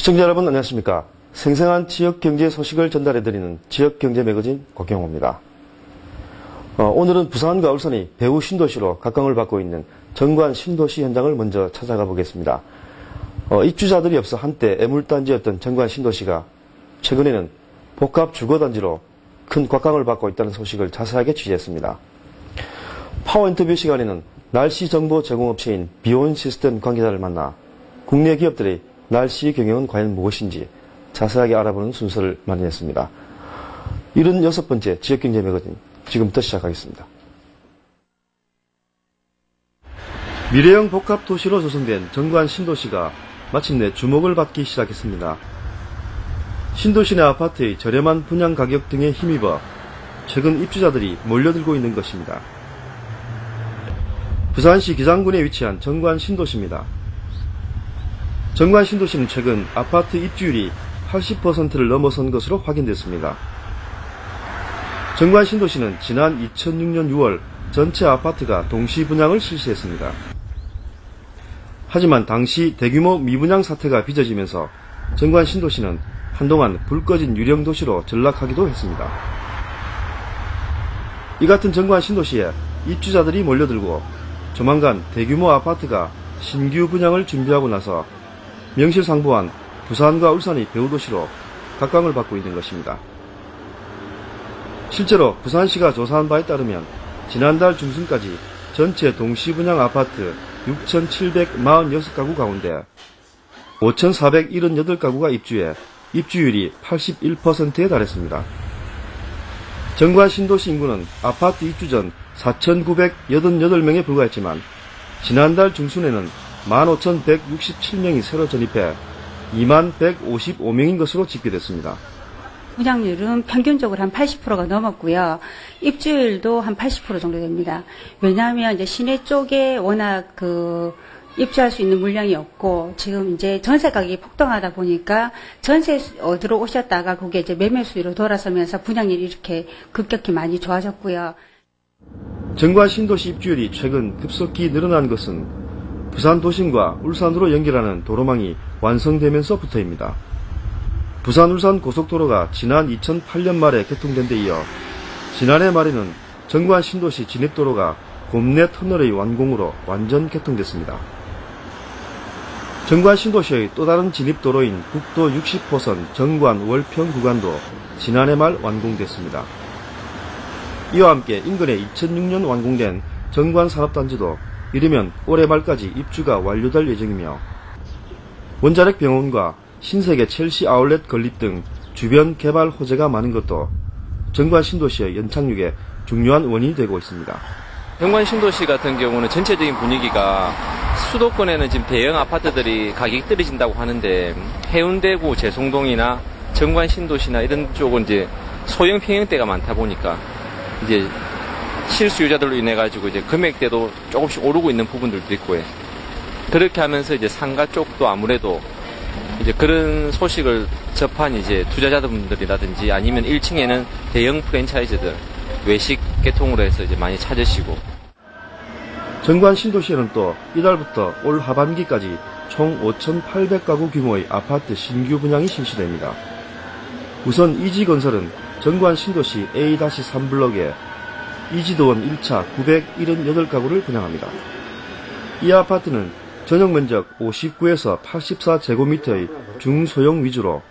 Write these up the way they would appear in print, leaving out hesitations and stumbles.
시청자 여러분 안녕하십니까. 생생한 지역경제 소식을 전달해드리는 지역경제 매거진 곽경호입니다. 오늘은 부산과 울산이 배후 신도시로 각광을 받고 있는 정관 신도시 현장을 먼저 찾아가 보겠습니다. 입주자들이 없어 한때 애물단지였던 정관 신도시가 최근에는 복합 주거단지로 큰 곽광을 받고 있다는 소식을 자세하게 취재했습니다. 파워 인터뷰 시간에는 날씨 정보 제공업체인 비온 시스템 관계자를 만나 국내 기업들의 날씨 경영은 과연 무엇인지 자세하게 알아보는 순서를 마련했습니다. 76번째 지역경제 매거진 지금부터 시작하겠습니다. 미래형 복합도시로 조성된 정관 신도시가 마침내 주목을 받기 시작했습니다. 신도시 내 아파트의 저렴한 분양 가격 등에 힘입어 최근 입주자들이 몰려들고 있는 것입니다. 부산시 기장군에 위치한 정관 신도시입니다. 정관 신도시는 최근 아파트 입주율이 80%를 넘어선 것으로 확인됐습니다. 정관 신도시는 지난 2006년 6월 전체 아파트가 동시 분양을 실시했습니다. 하지만 당시 대규모 미분양 사태가 빚어지면서 정관 신도시는 한동안 불 꺼진 유령 도시로 전락하기도 했습니다. 이 같은 정관 신도시에 입주자들이 몰려들고 조만간 대규모 아파트가 신규 분양을 준비하고 나서 명실상부한 부산과 울산의 배후도시로 각광을 받고 있는 것입니다. 실제로 부산시가 조사한 바에 따르면 지난달 중순까지 전체 동시 분양 아파트 6,746가구 가운데 5,478가구가 입주해 입주율이 81%에 달했습니다. 정관 신도시 인구는 아파트 입주 전 4,988명에 불과했지만 지난달 중순에는 15,167명이 새로 전입해 21,155명인 것으로 집계됐습니다. 분양률은 평균적으로 한 80%가 넘었고요. 입주율도 한 80% 정도 됩니다. 왜냐하면 이제 시내 쪽에 워낙 입주할 수 있는 물량이 없고 지금 이제 전세 가격이 폭등하다 보니까 전세 들어오셨다가 그게 이제 매매 수위로 돌아서면서 분양률이 이렇게 급격히 많이 좋아졌고요. 정관 신도시 입주율이 최근 급속히 늘어난 것은 부산 도심과 울산으로 연결하는 도로망이 완성되면서부터입니다. 부산 울산 고속도로가 지난 2008년 말에 개통된 데 이어 지난해 말에는 정관 신도시 진입도로가 곰내 터널의 완공으로 완전 개통됐습니다. 정관 신도시의 또 다른 진입도로인 국도 60호선 정관 월평 구간도 지난해 말 완공됐습니다. 이와 함께 인근에 2006년 완공된 정관 산업단지도 이르면 올해 말까지 입주가 완료될 예정이며 원자력 병원과 신세계 첼시 아울렛 건립 등 주변 개발 호재가 많은 것도 정관 신도시의 연착륙에 중요한 원인이 되고 있습니다. 정관 신도시 같은 경우는 전체적인 분위기가 수도권에는 지금 대형 아파트들이 가격이 떨어진다고 하는데 해운대구 재송동이나 정관 신도시나 이런 쪽은 이제 소형 평형대가 많다 보니까 이제 실수요자들로 인해 가지고 이제 금액대도 조금씩 오르고 있는 부분들도 있고요. 그렇게 하면서 이제 상가 쪽도 아무래도 이제 그런 소식을 접한 이제 투자자분들이라든지 아니면 1층에는 대형 프랜차이즈들 외식 개통으로 해서 이제 많이 찾으시고. 정관 신도시에는 또 이달부터 올 하반기까지 총 5,800가구 규모의 아파트 신규 분양이 실시됩니다. 우선 이지건설은 정관 신도시 A-3블럭에 이지도원 1차 978가구를 분양합니다. 이 아파트는 전용 면적 59에서 84제곱미터의 중소형 위주로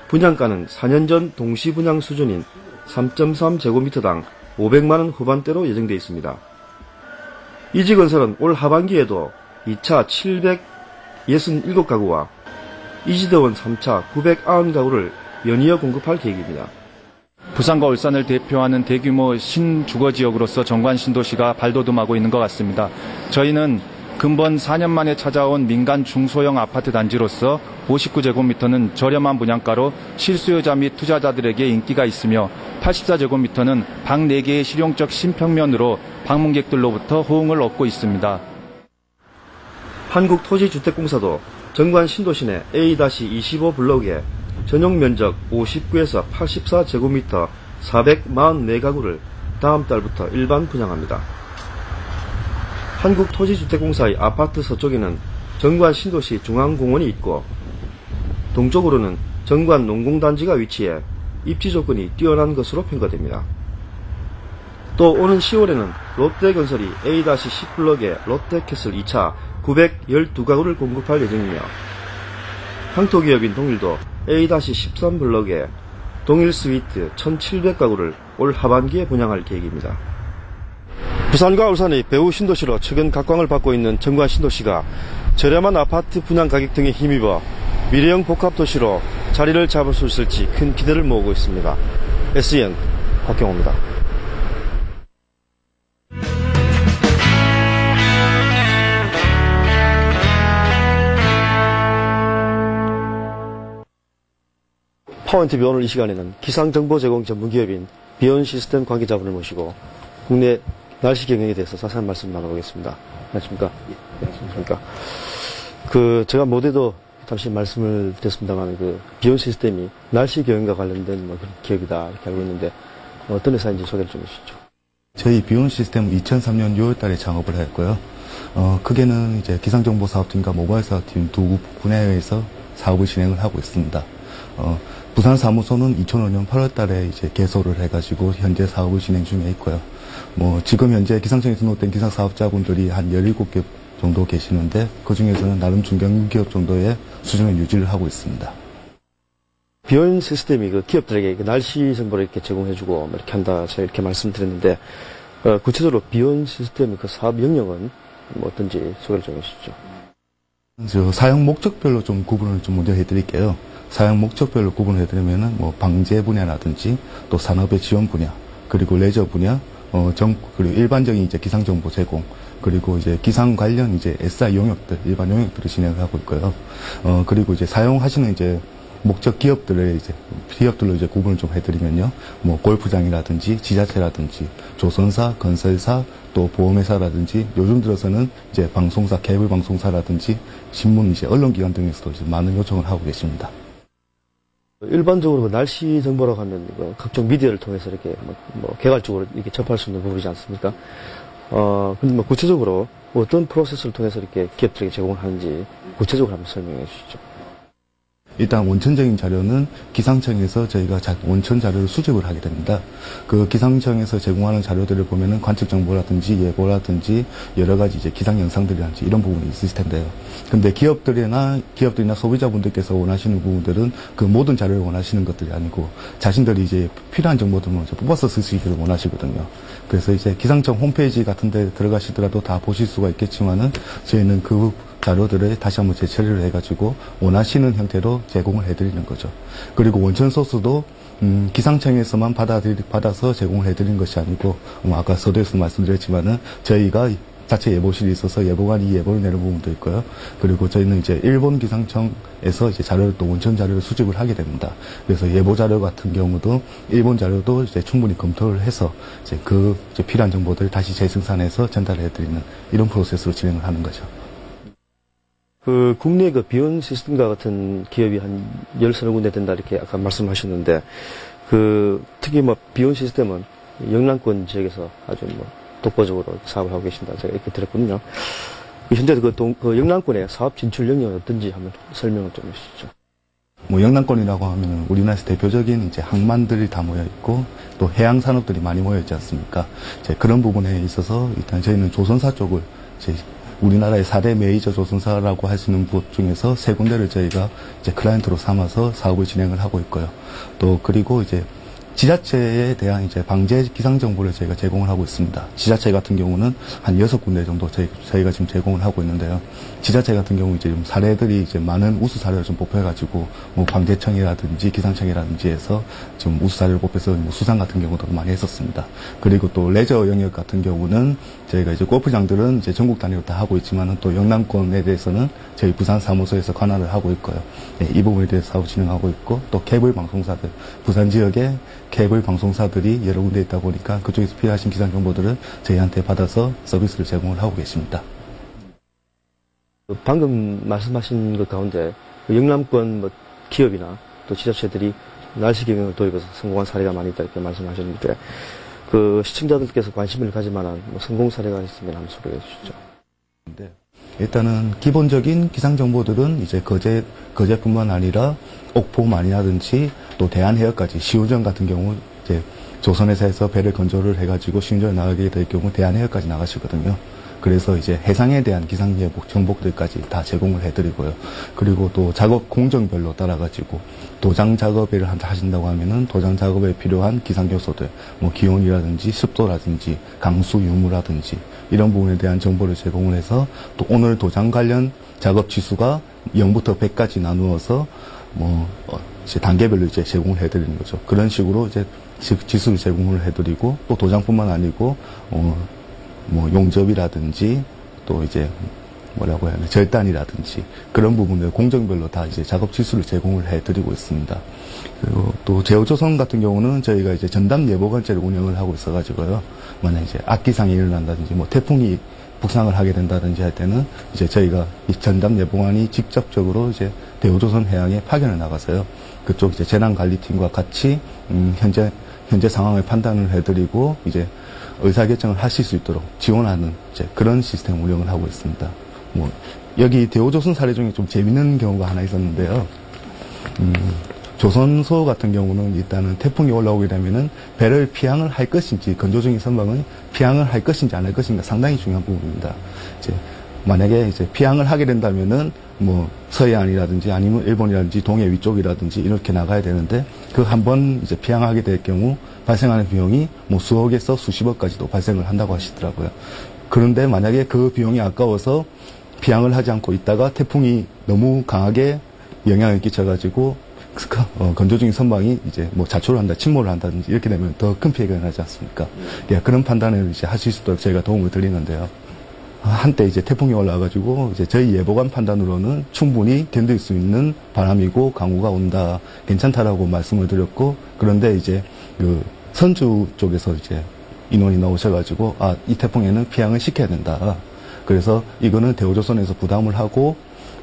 분양가는 4년 전 동시 분양 수준인 3.3제곱미터당 500만원 후반대로 예정되어 있습니다. 이지건설은 올 하반기에도 2차 767가구와 이지도원 3차 990가구를 연이어 공급할 계획입니다. 부산과 울산을 대표하는 대규모 신주거지역으로서 정관 신도시가 발돋움하고 있는 것 같습니다. 저희는 근본 4년 만에 찾아온 민간 중소형 아파트 단지로서 59제곱미터는 저렴한 분양가로 실수요자 및 투자자들에게 인기가 있으며 84제곱미터는 방 4개의 실용적 신평면으로 방문객들로부터 호응을 얻고 있습니다. 한국토지주택공사도 정관 신도시 내 A-25블럭에 전용 면적 59에서 84제곱미터 444가구를 다음 달부터 일반 분양합니다. 한국토지주택공사의 아파트 서쪽에는 정관 신도시 중앙공원이 있고 동쪽으로는 정관 농공단지가 위치해 입지 조건이 뛰어난 것으로 평가됩니다. 또 오는 10월에는 롯데건설이 A-10블럭의 롯데캐슬 2차 912가구를 공급할 예정이며 향토기업인 동일도 A-13블럭의 동일 스위트 1700가구를 올 하반기에 분양할 계획입니다. 부산과 울산이 배후 신도시로 최근 각광을 받고 있는 정관 신도시가 저렴한 아파트 분양 가격 등에 힘입어 미래형 복합도시로 자리를 잡을 수 있을지 큰 기대를 모으고 있습니다. SEN 곽경호입니다. 파워NTV 오늘 이 시간에는 기상정보 제공 전문기업인 비온시스템 관계자분을 모시고 국내 날씨 경영에 대해서 자세한 말씀 나눠보겠습니다. 안녕하십니까? 안녕하십니까? 제가 잠시 말씀을 드렸습니다만, 비온시스템이 날씨 경영과 관련된 그런 기업이다, 이렇게 알고 있는데, 어떤 회사인지 소개를 좀 해주시죠. 저희 비온시스템은 2003년 6월 달에 창업을 했고요. 크게는 이제 기상정보 사업팀과 모바일 사업팀 두 분야에서 사업을 진행을 하고 있습니다. 부산 사무소는 2005년 8월 달에 이제 개소를 해가지고 현재 사업을 진행 중에 있고요. 지금 현재 기상청에 등록된 기상 사업자분들이 한 17개 정도 계시는데, 그 중에서는 나름 중견기업 정도의 수준을 유지를 하고 있습니다. 비온 시스템이 기업들에게 날씨 정보를 이렇게 제공해주고 이렇게 한다, 제가 이렇게 말씀드렸는데, 구체적으로 비온 시스템의 사업 영역은 어떤지 소개를 좀 해주시죠. 사용 목적별로 좀 구분을 좀 먼저 해드릴게요. 사용 목적별로 구분을 해드리면은 방제 분야라든지 또 산업의 지원 분야, 그리고 레저 분야, 그리고 일반적인 이제 기상 정보 제공, 그리고 이제 기상 관련 이제 SI 용역들, 일반 용역들을 진행을 하고 있고요. 그리고 이제 사용하시는 이제 목적 기업들로 이제 구분을 좀 해드리면요. 골프장이라든지 지자체라든지 조선사, 건설사, 또 보험회사라든지 요즘 들어서는 이제 방송사, 케이블 방송사라든지 신문, 이제 언론기관 등에서도 이제 많은 요청을 하고 계십니다. 일반적으로 날씨 정보라고 하면 각종 미디어를 통해서 이렇게 개괄적으로 이렇게 접할 수 있는 부분이지 않습니까? 근데 구체적으로 어떤 프로세스를 통해서 이렇게 기업들에게 제공을 하는지 구체적으로 한번 설명해 주시죠. 일단 원천적인 자료는 기상청에서 저희가 원천 자료를 수집을 하게 됩니다. 그 기상청에서 제공하는 자료들을 보면은 관측 정보라든지 예보라든지 여러 가지 이제 기상 영상들이라든지 이런 부분이 있을 텐데요. 근데 기업들이나 소비자분들께서 원하시는 부분들은 그 모든 자료를 원하시는 것들이 아니고 자신들이 이제 필요한 정보들만 뽑아서 쓰시기를 원하시거든요. 그래서 이제 기상청 홈페이지 같은 데 들어가시더라도 다 보실 수가 있겠지만은 저희는 그 자료들을 다시 한번 재처리를 해가지고 원하시는 형태로 제공을 해드리는 거죠. 그리고 원천 소스도 기상청에서만 받아서 제공을 해드리는 것이 아니고 아까 서두에서 말씀드렸지만은 저희가 자체 예보실이 있어서 예보관이 예보를 내는 부분도 있고요. 그리고 저희는 이제 일본 기상청에서 이제 자료를 또 원천 자료를 수집을 하게 됩니다. 그래서 예보 자료 같은 경우도 일본 자료도 이제 충분히 검토를 해서 이제 필요한 정보들을 다시 재생산해서 전달을 해드리는 이런 프로세스로 진행을 하는 거죠. 국내 비온 시스템과 같은 기업이 한 13 군데 된다, 이렇게 아까 말씀하셨는데, 특히 비온 시스템은 영남권 지역에서 아주 독보적으로 사업을 하고 계신다, 제가 이렇게 들었거든요. 현재 영남권의 사업 진출 영역은 어떤지 한번 설명을 좀 해주시죠. 영남권이라고 하면 우리나라에서 대표적인 이제 항만들이 다 모여 있고 또 해양 산업들이 많이 모여 있지 않습니까? 그런 부분에 있어서 일단 저희는 조선사 쪽을 우리나라의 4대 메이저 조선사라고 할 수 있는 곳 중에서 3군데를 저희가 이제 클라이언트로 삼아서 사업을 진행을 하고 있고요. 또 그리고 이제 지자체에 대한 이제 방제 기상 정보를 저희가 제공을 하고 있습니다. 지자체 같은 경우는 한 6군데 정도 저희가 지금 제공을 하고 있는데요. 지자체 같은 경우 이제 좀 사례들이 이제 많은 우수 사례를 좀 뽑혀가지고 방제청이라든지 기상청이라든지 해서 좀 우수 사례를 뽑혀서 수상 같은 경우도 많이 했었습니다. 그리고 또 레저 영역 같은 경우는 저희가 이제 골프장들은 이제 전국 단위로 다 하고 있지만은 또 영남권에 대해서는 저희 부산 사무소에서 관할을 하고 있고요. 이 부분에 대해서 사업 진행하고 있고 또 케이블 방송사들, 부산 지역에 케이블 방송사들이 여러 군데 있다 보니까 그쪽에서 필요하신 기상 정보들을 저희한테 받아서 서비스를 제공을 하고 계십니다. 방금 말씀하신 것 가운데 영남권 기업이나 또 지자체들이 날씨 경영을 도입해서 성공한 사례가 많이 있다, 이렇게 말씀하셨는데, 시청자들께서 관심을 가질 만한 성공 사례가 있으면 한번 소개해 주시죠. 네. 일단은 기본적인 기상 정보들은 이제 거제뿐만 아니라 옥포만이라든지 또 대한해역까지 시우전 같은 경우 이제 조선회사에서 배를 건조를 해가지고 시운전에 나가게 될 경우 대한해역까지 나가시거든요. 그래서 이제 해상에 대한 기상 정보들까지 다 제공을 해드리고요. 그리고 또 작업 공정별로 따라가지고 도장 작업을 하신다고 하면은 도장 작업에 필요한 기상 요소들, 뭐 기온이라든지 습도라든지 강수 유무라든지 이런 부분에 대한 정보를 제공을 해서 또 오늘 도장 관련 작업 지수가 0부터 100까지 나누어서 이제 단계별로 이제 제공을 해드리는 거죠. 그런 식으로 이제 지수를 제공을 해드리고 또 도장뿐만 아니고 용접이라든지 또 이제 뭐라고 해야 하나 절단이라든지 그런 부분을 공정별로 다 이제 작업 지수를 제공을 해드리고 있습니다. 그리고 또 제오조선 같은 경우는 저희가 이제 전담 예보관제를 운영을 하고 있어가지고요. 만약 이제 악기상이 일어난다든지 뭐 태풍이 북상을 하게 된다든지 할 때는 이제 저희가 이 전담 예보관이 직접적으로 이제 대우조선 해양에 파견을 나가서요. 그쪽 이제 재난관리팀과 같이 현재 상황을 판단을 해드리고 이제 의사결정을 하실 수 있도록 지원하는 이제 그런 시스템 운영을 하고 있습니다. 여기 대우조선 사례 중에 좀 재밌는 경우가 하나 있었는데요. 조선소 같은 경우는 일단은 태풍이 올라오게 되면은 배를 피항을 할 것인지 건조 중인 선박은 피항을 할 것인지 안 할 것인가 상당히 중요한 부분입니다. 이제 만약에 이제 피항을 하게 된다면은 서해안이라든지 아니면 일본이라든지 동해 위쪽이라든지 이렇게 나가야 되는데 그 한 번 이제 피항하게 될 경우 발생하는 비용이 수억에서 수십억까지도 발생을 한다고 하시더라고요. 그런데 만약에 그 비용이 아까워서 피항을 하지 않고 있다가 태풍이 너무 강하게 영향을 끼쳐가지고 건조 중인 선박이 이제 자초를 한다, 침몰을 한다든지 이렇게 되면 더 큰 피해가 나지 않습니까? 예, 그런 판단을 이제 하실 수 있도록 저희가 도움을 드리는데요. 한때 이제 태풍이 올라와가지고 이제 저희 예보관 판단으로는 충분히 견딜 수 있는 바람이고 강우가 온다, 괜찮다라고 말씀을 드렸고, 그런데 이제 그 선주 쪽에서 이제 인원이 나오셔가지고 이 태풍에는 피항을 시켜야 된다. 그래서 이거는 대우조선에서 부담을 하고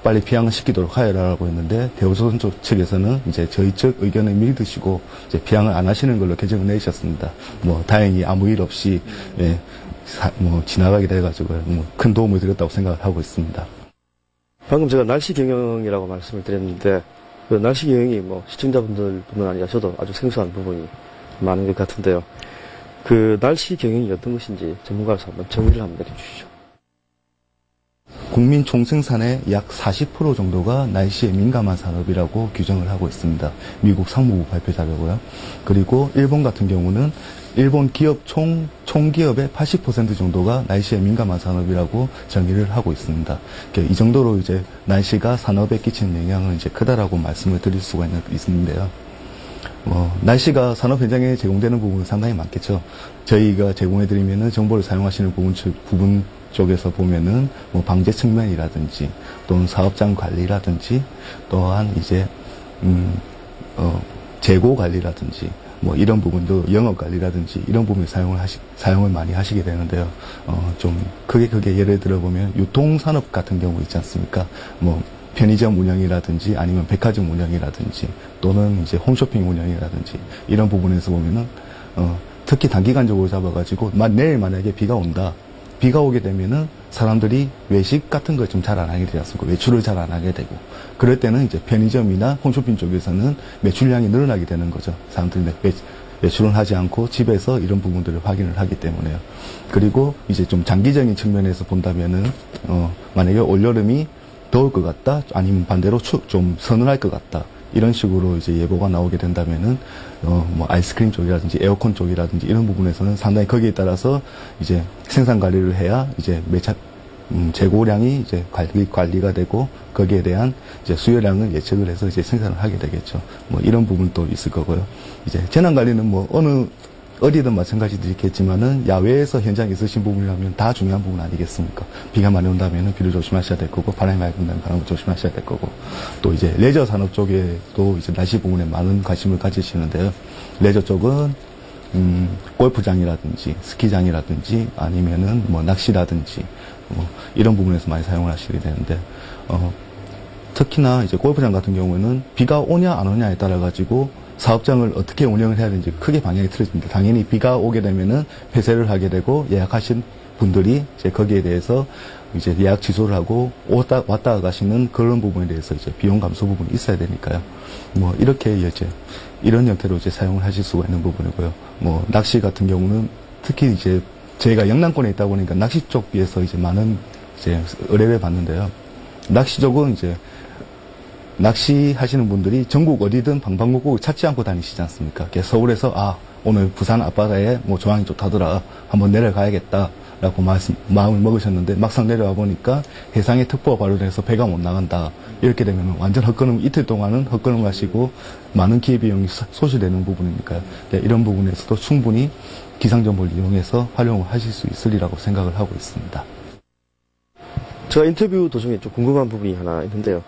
빨리 피항을 시키도록 하여라라고 했는데 대우조선 쪽 측에서는 이제 저희 측 의견을 믿으시고 이제 피항을 안 하시는 걸로 결정을 내셨습니다. 다행히 아무 일 없이 지나가게 돼가지고 큰 도움을 드렸다고 생각을 하고 있습니다. 방금 제가 날씨 경영이라고 말씀을 드렸는데 그 날씨 경영이 시청자분들뿐만 아니라 저도 아주 생소한 부분이 많은 것 같은데요. 그 날씨 경영이 어떤 것인지 전문가로서 한번 정의를 한번 내려주시죠. 국민 총생산의 약 40% 정도가 날씨에 민감한 산업이라고 규정을 하고 있습니다. 미국 상무부 발표 자료고요. 그리고 일본 같은 경우는 일본 기업 총기업의 80% 정도가 날씨에 민감한 산업이라고 정의를 하고 있습니다. 이 정도로 이제 날씨가 산업에 끼치는 영향은 이제 크다라고 말씀을 드릴 수가 있는데요. 날씨가 산업 현장에 제공되는 부분은 상당히 많겠죠. 저희가 제공해드리면은 정보를 사용하시는 부분 쪽에서 보면은 방제 측면이라든지 또는 사업장 관리라든지 또한 이제 재고 관리라든지 이런 부분도 영업 관리라든지 이런 부분에 사용을 많이 하시게 되는데요. 좀 크게 예를 들어보면 유통산업 같은 경우 있지 않습니까? 편의점 운영이라든지 아니면 백화점 운영이라든지 또는 이제 홈쇼핑 운영이라든지 이런 부분에서 보면은 특히 단기간적으로 잡아가지고 내일 만약에 비가 온다. 비가 오게 되면은 사람들이 외식 같은 걸 좀 잘 안 하게 되지 않습니까? 외출을 잘 안 하게 되고 그럴 때는 이제 편의점이나 홈쇼핑 쪽에서는 매출량이 늘어나게 되는 거죠. 사람들이 외출은 하지 않고 집에서 이런 부분들을 확인을 하기 때문에요. 그리고 이제 좀 장기적인 측면에서 본다면은 만약에 올여름이 더울 것 같다, 아니면 반대로 좀 서늘할 것 같다. 이런 식으로 이제 예보가 나오게 된다면은, 아이스크림 쪽이라든지 에어컨 쪽이라든지 이런 부분에서는 상당히 거기에 따라서 이제 생산 관리를 해야 이제 재고량이 이제 관리가 되고 거기에 대한 이제 수요량을 예측을 해서 이제 생산을 하게 되겠죠. 이런 부분도 있을 거고요. 이제 재난 관리는 어디든 마찬가지겠지만은 야외에서 현장에 있으신 부분이라면 다 중요한 부분 아니겠습니까? 비가 많이 온다면은 비를 조심하셔야 될 거고, 바람이 많이 분다면 바람을 조심하셔야 될 거고, 또 이제 레저 산업 쪽에도 이제 날씨 부분에 많은 관심을 가지시는데요. 레저 쪽은 골프장이라든지 스키장이라든지 아니면은 낚시라든지 이런 부분에서 많이 사용을 하시게 되는데, 특히나 이제 골프장 같은 경우에는 비가 오냐 안 오냐에 따라 가지고 사업장을 어떻게 운영을 해야 되는지 크게 방향이 틀어집니다. 당연히 비가 오게 되면은 폐쇄를 하게 되고 분들이 이제 거기에 대해서 이제 예약 취소를 하고 왔다 가시는 그런 부분에 대해서 이제 비용 감소 부분이 있어야 되니까요. 뭐 이렇게 이제 이런 형태로 이제 사용을 하실 수가 있는 부분이고요. 뭐 낚시 같은 경우는 특히 이제 저희가 영남권에 있다 보니까 낚시 쪽에서 이제 많은 이제 의뢰를 받는데요. 낚시 쪽은 이제 낚시하시는 분들이 전국 어디든 방방곡곡 찾지 않고 다니시지 않습니까? 서울에서 오늘 부산 앞바다에 뭐 조항이 좋다더라, 한번 내려가야겠다라고 마음을 먹으셨는데 막상 내려와 보니까 해상에 특보가 발효돼서 배가 못 나간다. 이렇게 되면 완전 헛걸음, 이틀 동안은 헛걸음 하시고 많은 기회비용이 소실되는 부분이니까요. 이런 부분에서도 충분히 기상정보를 이용해서 활용을 하실 수 있으리라고 생각을 하고 있습니다. 제가 인터뷰 도중에 좀 궁금한 부분이 하나 있는데요.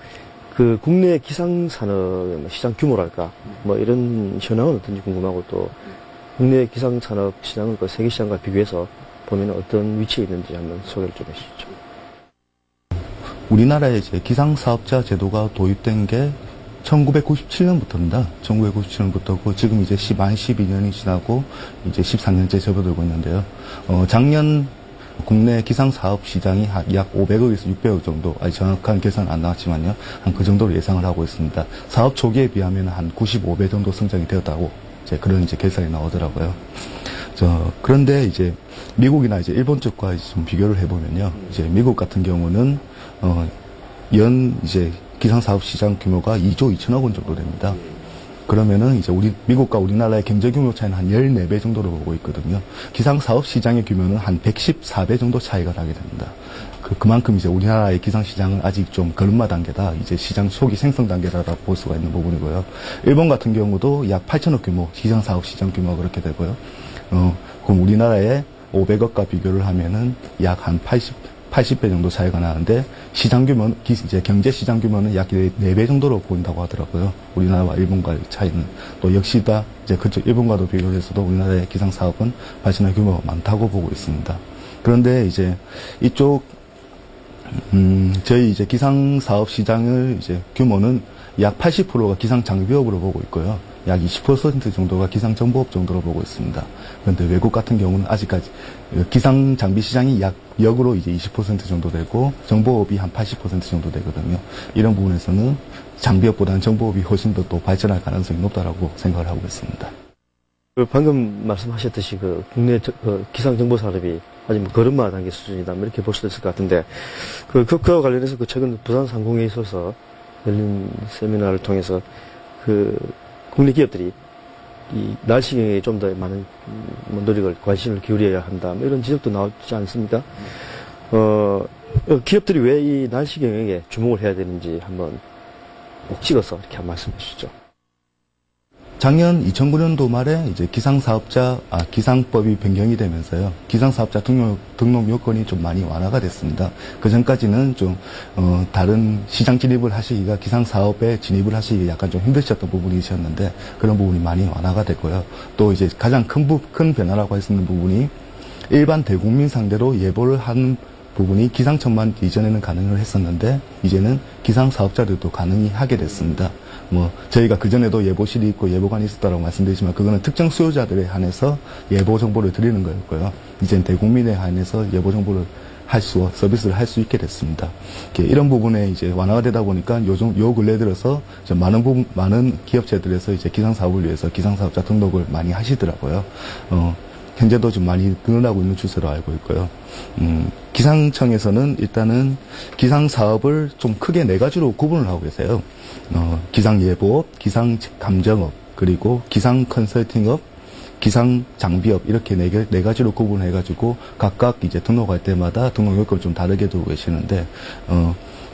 그 국내 기상산업 시장 규모랄까 뭐 이런 현황은 어떤지 궁금하고, 또 국내 기상산업 시장을 그 세계 시장과 비교해서 보면 어떤 위치에 있는지 한번 소개를 좀 해주시죠. 우리나라에 이제 기상사업자 제도가 도입된 게 1997년부터입니다. 1997년부터고 지금 이제 만 12년이 지나고 이제 13년째 접어들고 있는데요. 작년 국내 기상사업 시장이 약 500억에서 600억 정도, 정확한 계산은 안 나왔지만요. 한 그 정도로 예상을 하고 있습니다. 사업 초기에 비하면 한 95배 정도 성장이 되었다고 이제 그런 이제 계산이 나오더라고요. 그런데 이제 미국이나 이제 일본 쪽과 좀 비교를 해보면요. 이제 미국 같은 경우는, 이제 기상사업 시장 규모가 2조 2천억 원 정도 됩니다. 그러면은 이제 미국과 우리나라의 경제 규모 차이는 한 14배 정도로 보고 있거든요. 기상사업 시장의 규모는 한 114배 정도 차이가 나게 됩니다. 그만큼 이제 우리나라의 기상시장은 아직 좀 걸음마 단계다, 이제 시장 초기 생성 단계라고 볼 수가 있는 부분이고요. 일본 같은 경우도 약 8천억 규모, 기상사업 시장 규모가 그렇게 되고요. 그럼 우리나라의 500억과 비교를 하면은 약 한 80배 정도 차이가 나는데, 시장 규모는, 이제 경제 시장 규모는 약 4배 정도로 보인다고 하더라고요. 우리나라와 일본과의 차이는. 또 역시다, 이제 그쪽 일본과도 비교를 해서도 우리나라의 기상사업은 발전할 규모가 많다고 보고 있습니다. 그런데 이제 이쪽, 저희 이제 기상사업 시장의 이제 규모는 약 80%가 기상장비업으로 보고 있고요. 약 20% 정도가 기상정보업 정도로 보고 있습니다. 그런데 외국 같은 경우는 아직까지 기상장비 시장이 약 역으로 이제 20% 정도 되고 정보업이 한 80% 정도 되거든요. 이런 부분에서는 장비업보다는 정보업이 훨씬 더 또 발전할 가능성이 높다라고 생각을 하고 있습니다. 방금 말씀하셨듯이 그 국내 기상정보 산업이 아직 뭐 걸음마 단계 수준이다, 뭐 이렇게 볼 수도 있을 것 같은데, 그와 관련해서 최근 부산 상공회에 있어서 열린 세미나를 통해서 국내 기업들이 이 날씨 경영에 좀 더 많은 노력을, 관심을 기울여야 한다, 뭐 이런 지적도 나오지 않습니까? 기업들이 왜 이 날씨 경영에 주목을 해야 되는지 한번 꼭 찍어서 이렇게 한 말씀해 주시죠. 작년 2009년도 말에 이제 기상법이 변경이 되면서요. 기상사업자 등록 요건이 좀 많이 완화가 됐습니다. 그 전까지는 좀, 다른 시장 진입을 하시기가, 기상사업에 진입을 하시기 약간 좀 힘드셨던 부분이 있었는데, 그런 부분이 많이 완화가 됐고요. 또 이제 가장 큰 변화라고 할 수 있는 부분이, 일반 대국민 상대로 예보를 하는 부분이 기상청만 이전에는 가능을 했었는데, 이제는 기상사업자들도 가능히 하게 됐습니다. 저희가 그전에도 예보실이 있고 예보관이 있었다고 말씀드리지만, 그거는 특정 수요자들에 한해서 예보 정보를 드리는 거였고요. 이제는 대국민에 한해서 예보 정보를 서비스를 할 수 있게 됐습니다. 이런 부분에 이제 완화가 되다 보니까 요 근래 들어서 많은 기업체들에서 이제 기상사업을 위해서 기상사업자 등록을 많이 하시더라고요. 현재도 좀 많이 늘어나고 있는 추세로 알고 있고요. 기상청에서는 일단은 기상사업을 좀 크게 4가지로 구분을 하고 계세요. 기상예보업, 기상감정업, 그리고 기상컨설팅업, 기상장비업, 이렇게 네 가지로 구분해가지고 각각 이제 등록할 때마다 등록 요건을 좀 다르게 두고 계시는데,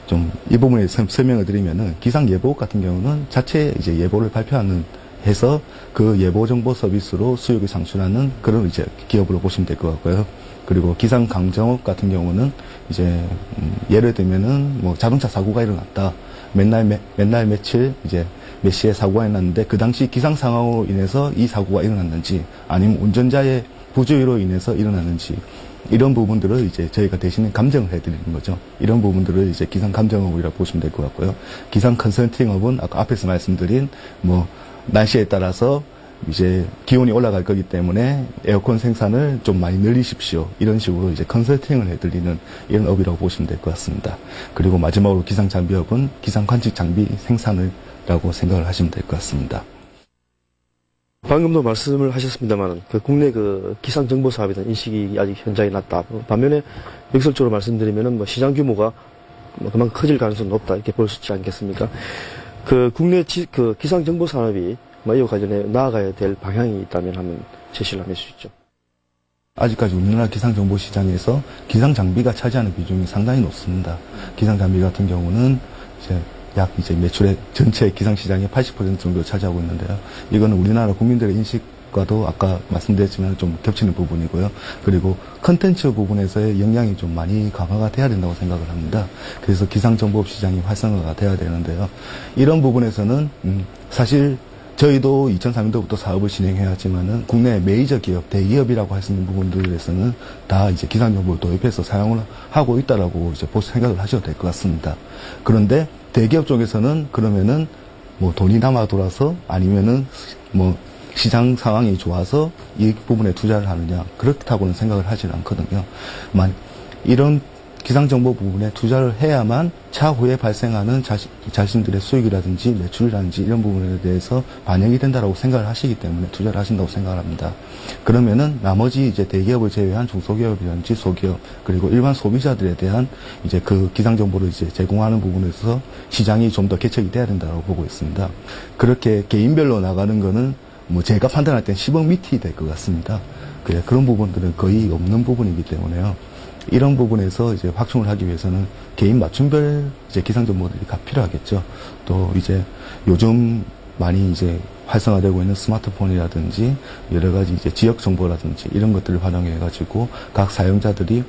좀 이 부분에 설명을 드리면은, 기상예보업 같은 경우는 자체 이제 예보를 해서 그 예보 정보 서비스로 수익을 창출하는 그런 이제 기업으로 보시면 될 것 같고요. 그리고 기상감정업 같은 경우는 이제 예를 들면은 자동차 사고가 일어났다. 맨날 며칠 이제 몇 시에 사고가 일어났는데 그 당시 기상 상황으로 인해서 이 사고가 일어났는지, 아니면 운전자의 부주의로 인해서 일어났는지, 이런 부분들을 이제 저희가 대신에 감정을 해드리는 거죠. 이런 부분들을 이제 기상 감정업이라고 보시면 될 것 같고요. 기상 컨설팅업은 아까 앞에서 말씀드린 날씨에 따라서 이제 기온이 올라갈 거기 때문에 에어컨 생산을 좀 많이 늘리십시오. 이런 식으로 이제 컨설팅을 해드리는 이런 업이라고 보시면 될 것 같습니다. 그리고 마지막으로 기상장비업은 기상관측 장비 생산을라고 생각을 하시면 될 것 같습니다. 방금도 말씀을 하셨습니다만, 국내 기상 정보 사업에 대한 인식이 아직 현저히 낮다. 반면에 역설적으로 말씀드리면은 시장 규모가 그만큼 커질 가능성이 높다 이렇게 볼 수 있지 않겠습니까? 국내 기상 정보 산업이 이와 관련해 나아가야 될 방향이 있다면 한번 제시를 한번 해주시죠. 아직까지 우리나라 기상정보 시장에서 기상장비가 차지하는 비중이 상당히 높습니다. 기상장비 같은 경우는 이제 매출의 전체 기상시장의 80% 정도 차지하고 있는데요. 이거는 우리나라 국민들의 인식과도 아까 말씀드렸지만 좀 겹치는 부분이고요. 그리고 컨텐츠 부분에서의 역량이 좀 많이 강화가 돼야 된다고 생각을 합니다. 그래서 기상정보 시장이 활성화가 돼야 되는데요. 이런 부분에서는 사실 저희도 2003년도부터 사업을 진행해왔지만은 국내 메이저 기업, 대기업이라고 할 수 있는 부분들에서는 다 이제 기상정보를 도입해서 사용을 하고 있다라고 이제 생각을 하셔도 될 것 같습니다. 그런데 대기업 쪽에서는 그러면은 돈이 남아 돌아서 아니면은 시장 상황이 좋아서 이 부분에 투자를 하느냐, 그렇다고는 생각을 하지는 않거든요. 이런 기상정보 부분에 투자를 해야만 차후에 발생하는 자신들의 수익이라든지 매출이라든지 이런 부분에 대해서 반영이 된다라고 생각을 하시기 때문에 투자를 하신다고 생각을 합니다. 그러면은 나머지 이제 대기업을 제외한 중소기업이라든지 소기업 그리고 일반 소비자들에 대한 이제 기상정보를 이제 제공하는 부분에서 시장이 좀 더 개척이 돼야 된다고 보고 있습니다. 그렇게 개인별로 나가는 거는 제가 판단할 땐 10억 미티 될 것 같습니다. 그런 부분들은 거의 없는 부분이기 때문에요. 이런 부분에서 이제 확충을 하기 위해서는 개인 맞춤별 이제 기상정보들이 다 필요하겠죠. 또 이제 요즘 많이 이제 활성화되고 있는 스마트폰이라든지 여러 가지 이제 지역 정보라든지 이런 것들을 활용해 가지고 각 사용자들이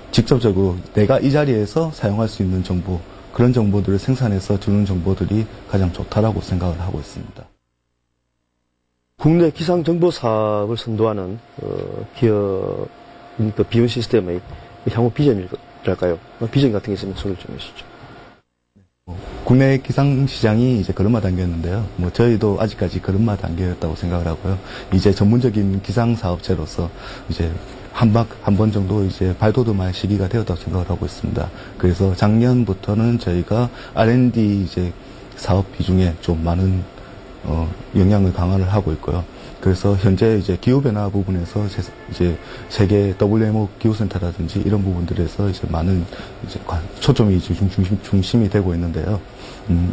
직접적으로 내가 이 자리에서 사용할 수 있는 정보, 그런 정보들을 생산해서 주는 정보들이 가장 좋다라고 생각을 하고 있습니다. 국내 기상 정보 사업을 선도하는 기업 비운 시스템의 향후 비전이랄까요? 비전 같은 게 있으면 소개를 좀 해주시죠. 국내 기상 시장이 이제 걸음마 단계였는데요. 저희도 아직까지 걸음마 단계였다고 생각을 하고요. 이제 전문적인 기상 사업체로서 이제 한 번 정도 이제 발돋움할 시기가 되었다고 생각을 하고 있습니다. 그래서 작년부터는 저희가 R&D 이제 사업 비중에 좀 많은 영향을 강화를 하고 있고요. 그래서 현재 이제 기후변화 부분에서 이제 세계 WMO 기후센터라든지 이런 부분들에서 이제 많은 이제 초점이 중심이 되고 있는데요.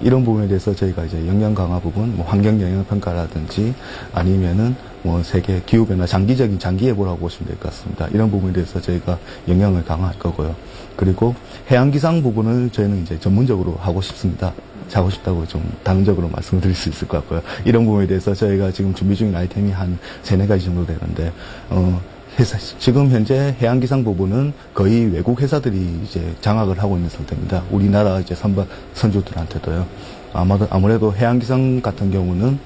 이런 부분에 대해서 저희가 이제 영양 강화 부분, 환경 영향 평가라든지 아니면은 세계 기후변화 장기적인 장기 예보라고 보시면 될 것 같습니다. 이런 부분에 대해서 저희가 영향을 강화할 거고요. 그리고 해양기상 부분을 저희는 이제 전문적으로 하고 싶습니다. 하고 싶다고 좀 단언적으로 말씀을 드릴 수 있을 것 같고요. 이런 부분에 대해서 저희가 지금 준비 중인 아이템이 한 3-4가지 정도 되는데, 지금 현재 해양기상 부분은 거의 외국 회사들이 이제 장악을 하고 있는 상태입니다. 우리나라 이제 선주들한테도요. 아무래도 해양기상 같은 경우는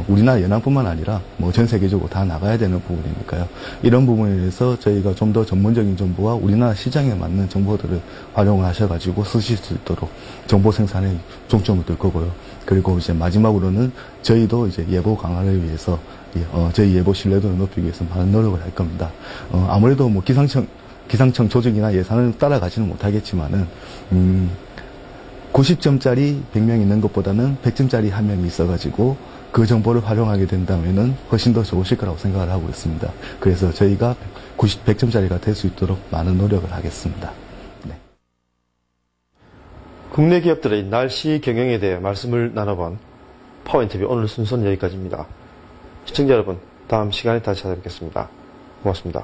우리나라 연안뿐만 아니라 전 세계적으로 다 나가야 되는 부분이니까요. 이런 부분에 대해서 저희가 좀 더 전문적인 정보와 우리나라 시장에 맞는 정보들을 활용을 하셔가지고 쓰실 수 있도록 정보 생산에 중점을 둘 거고요. 그리고 이제 마지막으로는 저희도 이제 예보 강화를 위해서 저희 예보 신뢰도를 높이기 위해서 많은 노력을 할 겁니다. 아무래도 기상청 조직이나 예산을 따라가지는 못하겠지만은 90점짜리 100명 있는 것보다는 100점짜리 한 명이 있어가지고 그 정보를 활용하게 된다면은 훨씬 더 좋으실 거라고 생각을 하고 있습니다. 그래서 저희가 100점짜리가 될 수 있도록 많은 노력을 하겠습니다. 네. 국내 기업들의 날씨 경영에 대해 말씀을 나눠본 파워인터뷰 오늘 순서는 여기까지입니다. 시청자 여러분, 다음 시간에 다시 찾아뵙겠습니다. 고맙습니다.